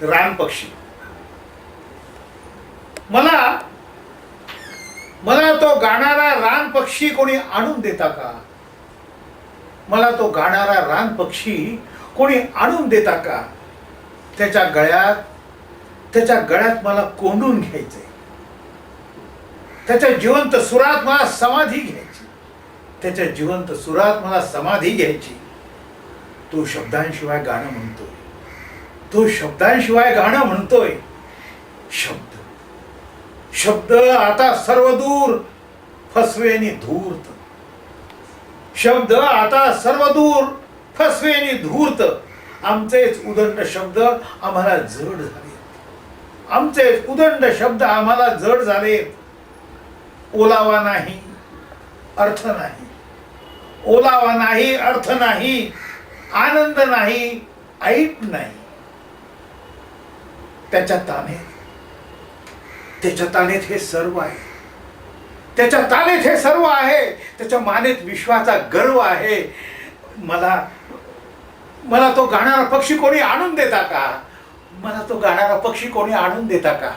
रान पक्षी. मला मला तो गाणारा रान पक्षी कोणी आणून देता का? मला तो गाणारा रान पक्षी कोणी आणून देता का? त्याच्या गळ्यात मला कोंडून घ्यायचंय. त्याच्या जिवंत सुरात मला समाधी घ्यायची. त्याच्या जिवंत सुरात मला समाधी घ्यायची. तो शब्दांशिवाय गाणं म्हणतोय. तो शब्दांशिवाय गाणं म्हणतोय. शब्द शब्द आता सर्व दूर फसवेनी धूर्त. शब्द आता सर्व दूर फसवेनी धूर्त. आमचेच उदंड शब्द आम्हाला जड झाले. आमचेच उदंड शब्द आम्हाला जड झाले. ओलावा नाही, अर्थ नाही. ओलावा नाही, अर्थ नाही. आनंद नाही, ऐट नाही. त्याच्या तानेत हे सर्व आहे. त्याच्या तानेत हे सर्व आहे. त्याच्या मानेत विश्वाचा गर्व आहे. मला तो गाणारा पक्षी कोणी आणून देता का? मला तो गाणारा पक्षी कोणी आणून देता का?